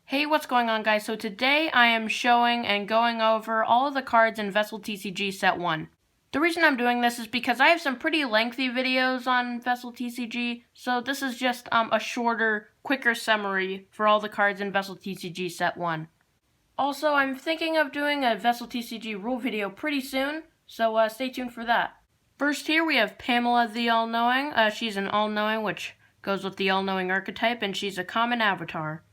Hey, what's going on, guys? So today I am showing and going over all of the cards in Vessel TCG Set 1. The reason I'm doing this is because I have some pretty lengthy videos on Vessel TCG, so this is just a shorter, quicker summary for all the cards in Vessel TCG Set 1. Also, I'm thinking of doing a Vessel TCG rule video pretty soon, so stay tuned for that. First here we have Pamela the All-Knowing. She's an All-Knowing, which goes with the All-Knowing archetype, and she's a common avatar.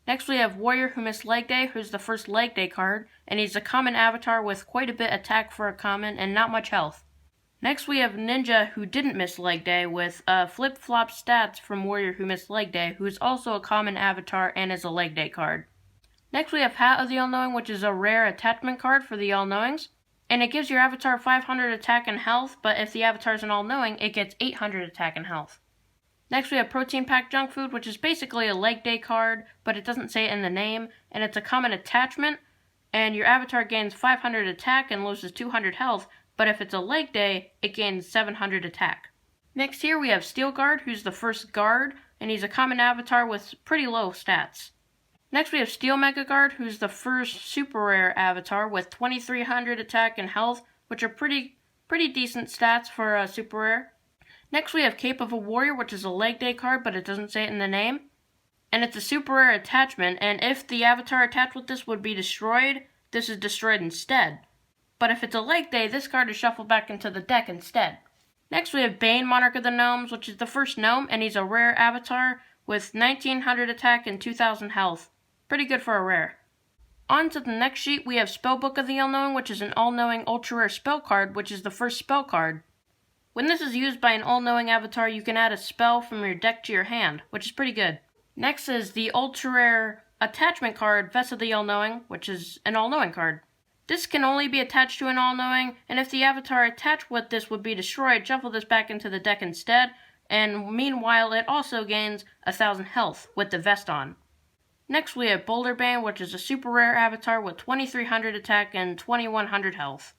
Next we have Warrior Who Missed Leg Day, who's the first Leg Day card, and he's a common avatar with quite a bit attack for a common and not much health. Next we have Ninja Who Didn't Miss Leg Day with flip-flop stats from Warrior Who Missed Leg Day, who is also a common avatar and is a Leg Day card. Next we have Hat of the All-Knowing, which is a rare attachment card for the All-Knowings, and it gives your avatar 500 attack and health, but if the avatar is an All-Knowing, it gets 800 attack and health. Next we have Protein Pack Junk Food, which is basically a Leg Day card, but it doesn't say it in the name, and it's a common attachment, and your avatar gains 500 attack and loses 200 health, but if it's a Leg Day, it gains 700 attack. Next here we have Steel Guard, who's the first guard, and he's a common avatar with pretty low stats. Next we have Steel Megaguard, who's the first super rare avatar with 2300 attack and health, which are pretty decent stats for a super rare. Next we have Cape of a Warrior, which is a Leg Day card, but it doesn't say it in the name. And it's a super rare attachment, and if the avatar attached with this would be destroyed, this is destroyed instead. But if it's a Leg Day, this card is shuffled back into the deck instead. Next we have Bane, Monarch of the Gnomes, which is the first gnome, and he's a rare avatar with 1900 attack and 2000 health. Pretty good for a rare. On to the next sheet, we have Spellbook of the All-Knowing, which is an all-knowing ultra-rare spell card, which is the first spell card. When this is used by an all-knowing avatar, you can add a spell from your deck to your hand, which is pretty good. Next is the ultra-rare attachment card, Vessel the All-Knowing, which is an all-knowing card. This can only be attached to an all-knowing, and if the avatar attached with this would be destroyed, shuffle this back into the deck instead, and meanwhile it also gains 1000 health with the vest on. Next we have Boulder Bane, which is a super rare avatar with 2300 attack and 2100 health.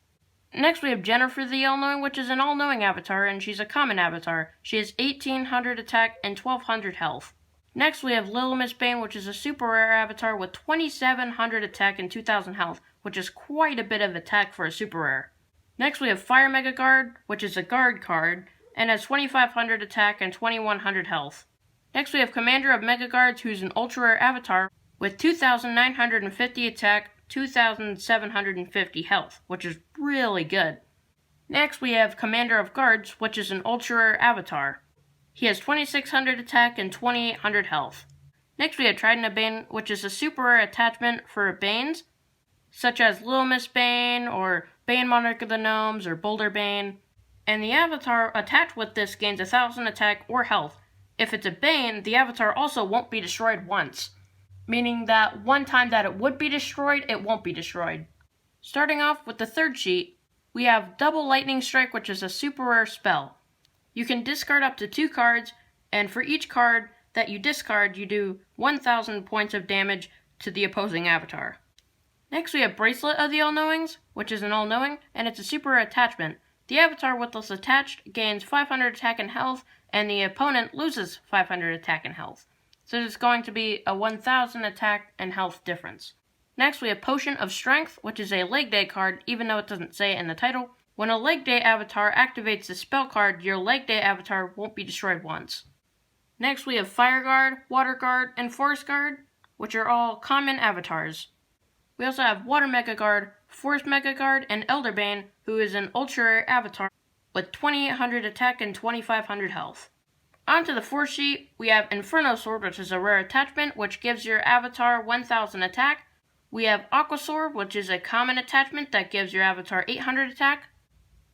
Next we have Jennifer the All-Knowing, which is an all-knowing avatar, and she's a common avatar. She has 1800 attack and 1200 health. Next we have Little Miss Bane, which is a super rare avatar with 2700 attack and 2000 health, which is quite a bit of attack for a super rare. Next we have Fire Megaguard, which is a guard card, and has 2500 attack and 2100 health. Next we have Commander of Megaguards, who's an ultra rare avatar with 2950 attack, 2,750 health, which is really good. Next we have Commander of Guards, which is an ultra-rare avatar. He has 2,600 attack and 2,800 health. Next we have Trident of Bane, which is a super rare attachment for Banes, such as Little Miss Bane, or Bane Monarch of the Gnomes, or Boulder Bane. And the avatar attached with this gains 1,000 attack or health. If it's a Bane, the avatar also won't be destroyed once, meaning that one time that it would be destroyed, it won't be destroyed. Starting off with the third sheet, we have Double Lightning Strike, which is a super rare spell. You can discard up to 2 cards, and for each card that you discard, you do 1000 points of damage to the opposing avatar. Next we have Bracelet of the All-Knowings, which is an all-knowing, and it's a super rare attachment. The avatar with this attached gains 500 attack and health, and the opponent loses 500 attack and health. So it's going to be a 1000 attack and health difference. Next we have Potion of Strength, which is a Leg Day card, even though it doesn't say it in the title. When a Leg Day avatar activates the spell card, your Leg Day avatar won't be destroyed once. Next we have Fire Guard, Water Guard, and Forest Guard, which are all common avatars. We also have Water Megaguard, Forest Megaguard, and Elder Bane, who is an ultra-rare avatar with 2800 attack and 2500 health. On to the fourth sheet, we have Inferno Sword, which is a rare attachment, which gives your avatar 1000 attack. We have Aqua Sword, which is a common attachment that gives your avatar 800 attack.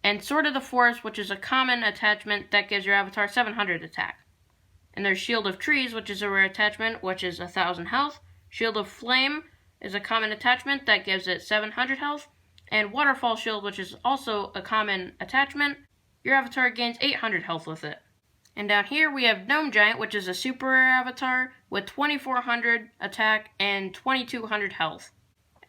And Sword of the Forest, which is a common attachment that gives your avatar 700 attack. And there's Shield of Trees, which is a rare attachment, which is 1000 health. Shield of Flame is a common attachment that gives it 700 health. And Waterfall Shield, which is also a common attachment. Your avatar gains 800 health with it. And down here we have Gnome Giant, which is a super rare avatar with 2400 attack and 2200 health.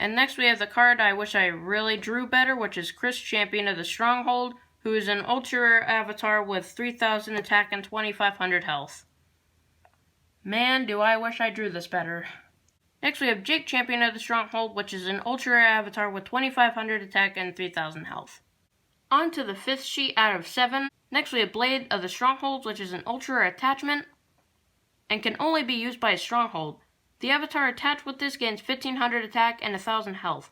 And next we have the card I wish I really drew better, which is Chris, Champion of the Stronghold, who is an ultra rare avatar with 3000 attack and 2500 health. Man, do I wish I drew this better. Next we have Jake, Champion of the Stronghold, which is an ultra rare avatar with 2500 attack and 3000 health. On to the 5th sheet out of 7. Next we have Blade of the Strongholds, which is an ultra rare attachment and can only be used by a Stronghold. The avatar attached with this gains 1500 attack and 1000 health.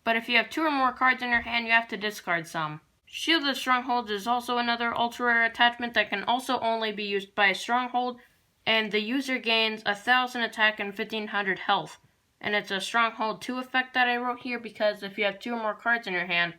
But if you have 2 or more cards in your hand, you have to discard some. Shield of the Strongholds is also another ultra rare attachment that can also only be used by a Stronghold, and the user gains 1000 attack and 1500 health. And it's a Stronghold 2 effect that I wrote here because if you have 2 or more cards in your hand,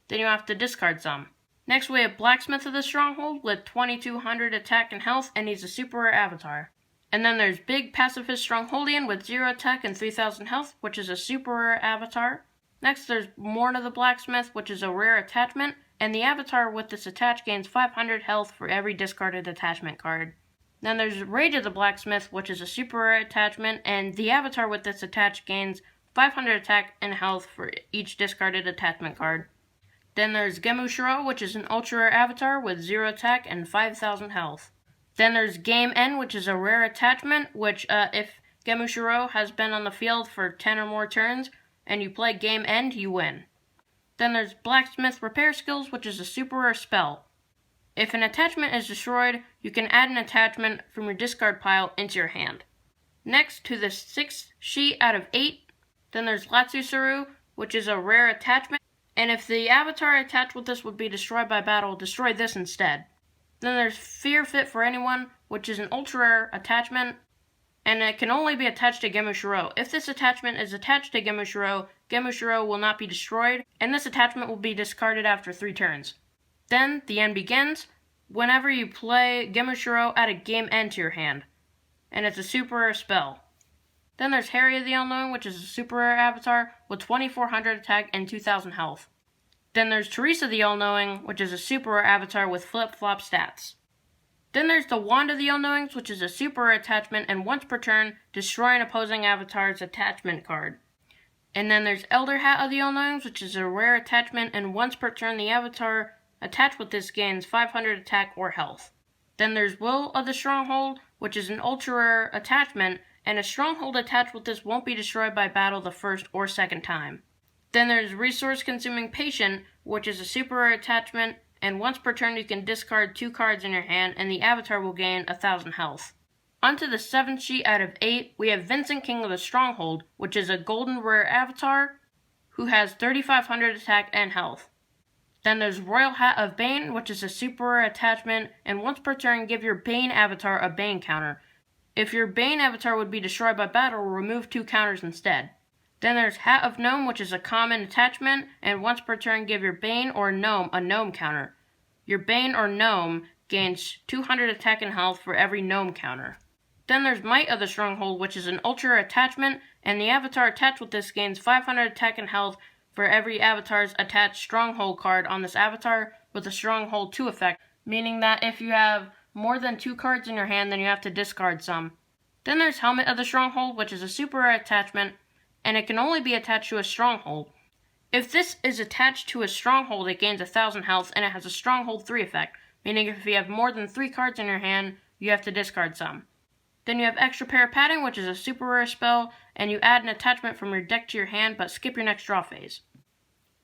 then you have to discard some. Next we have Blacksmith of the Stronghold with 2200 attack and health, and he's a super rare avatar. And then there's Big Pacifist Strongholdian with 0 attack and 3000 health, which is a super rare avatar. Next there's Morn of the Blacksmith, which is a rare attachment, and the avatar with this attach gains 500 health for every discarded attachment card. Then there's Rage of the Blacksmith, which is a super rare attachment, and the avatar with this attach gains 500 attack and health for each discarded attachment card. Then there's Gemu Shiro, which is an ultra rare avatar with 0 attack and 5000 health. Then there's Game End, which is a rare attachment, which if Gemu Shiro has been on the field for 10 or more turns, and you play Game End, you win. Then there's Blacksmith Repair Skills, which is a super rare spell. If an attachment is destroyed, you can add an attachment from your discard pile into your hand. Next, to the 6th sheet out of 8, then there's Latsusaru, which is a rare attachment, and if the avatar attached with this would be destroyed by battle, destroy this instead. Then there's Fear Fit for Anyone, which is an ultra rare attachment, and it can only be attached to Gemu Shiro. If this attachment is attached to Gemu Shiro will not be destroyed, and this attachment will be discarded after 3 turns. Then, the end begins. Whenever you play Gemu Shiro, add a Game End to your hand, and it's a super rare spell. Then there's Harry of the All-Knowing, which is a super rare avatar with 2400 attack and 2000 health. Then there's Teresa the All-Knowing, which is a super rare avatar with flip-flop stats. Then there's the Wand of the All-Knowings, which is a super rare attachment, and once per turn, destroy an opposing avatar's attachment card. And then there's Elder Hat of the All-Knowings, which is a rare attachment, and once per turn, the avatar attached with this gains 500 attack or health. Then there's Will of the Stronghold, which is an ultra rare attachment, and a Stronghold attached with this won't be destroyed by battle the first or second time. Then there's Resource Consuming Patient, which is a super rare attachment, and once per turn you can discard 2 cards in your hand, and the avatar will gain 1000 health. Onto the 7th sheet out of 8, we have Vincent, King of the Stronghold, which is a golden rare avatar who has 3500 attack and health. Then there's Royal Hat of Bane, which is a super rare attachment, and once per turn give your Bane avatar a Bane counter. If your Bane avatar would be destroyed by battle, remove 2 counters instead. Then there's Hat of Gnome, which is a common attachment, and once per turn give your Bane or Gnome a Gnome counter. Your Bane or Gnome gains 200 attack and health for every Gnome counter. Then there's Might of the Stronghold, which is an ultra attachment, and the avatar attached with this gains 500 attack and health for every avatar's attached Stronghold card on this avatar with a Stronghold 2 effect, meaning that if you have more than 2 cards in your hand, then you have to discard some. Then there's Helmet of the Stronghold, which is a super rare attachment, and it can only be attached to a Stronghold. If this is attached to a Stronghold, it gains 1000 health, and it has a Stronghold 3 effect, meaning if you have more than 3 cards in your hand, you have to discard some. Then you have Extra Pair of Padding, which is a super rare spell, and you add an attachment from your deck to your hand, but skip your next draw phase.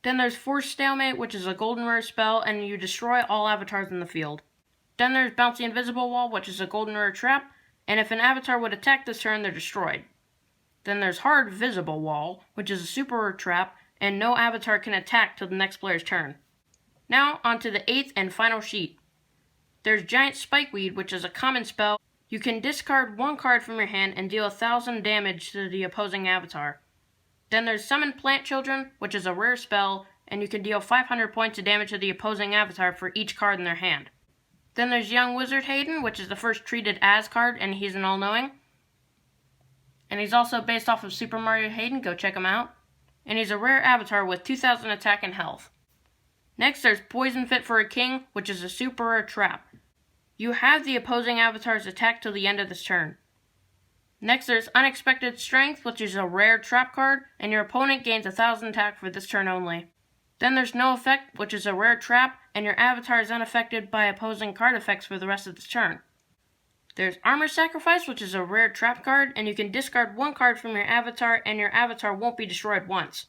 Then there's Forced Stalemate, which is a golden rare spell, and you destroy all avatars in the field. Then there's Bouncy Invisible Wall, which is a golden rare trap, and if an avatar would attack this turn, they're destroyed. Then there's Hard Visible Wall, which is a super rare trap, and no avatar can attack till the next player's turn. Now, onto the 8th and final sheet. There's Giant Spikeweed, which is a common spell. You can discard 1 card from your hand and deal 1000 damage to the opposing avatar. Then there's Summon Plant Children, which is a rare spell, and you can deal 500 points of damage to the opposing avatar for each card in their hand. Then there's Young Wizard Hayden, which is the first treated as card, and he's an all-knowing. And he's also based off of Super Mario Hayden, go check him out. And he's a rare avatar with 2000 attack and health. Next there's Poison Fit for a King, which is a super rare trap. You have the opposing avatar's attack till the end of this turn. Next there's Unexpected Strength, which is a rare trap card, and your opponent gains 1000 attack for this turn only. Then there's No Effect, which is a rare trap, and your avatar is unaffected by opposing card effects for the rest of this turn. There's Armor Sacrifice, which is a rare trap card, and you can discard one card from your avatar, and your avatar won't be destroyed once.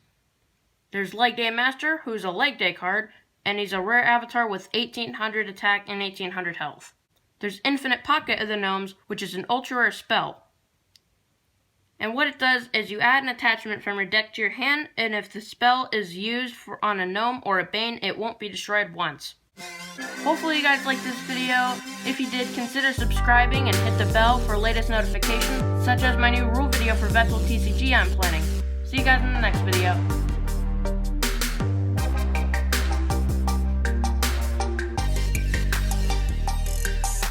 There's Leg Day Master, who's a Leg Day card, and he's a rare avatar with 1800 attack and 1800 health. There's Infinite Pocket of the Gnomes, which is an ultra rare spell. And what it does is you add an attachment from your deck to your hand, and if the spell is used on a gnome or a bane, it won't be destroyed once. Hopefully you guys liked this video. If you did, consider subscribing and hit the bell for latest notifications, such as my new rule video for Vessel TCG I'm planning. See you guys in the next video.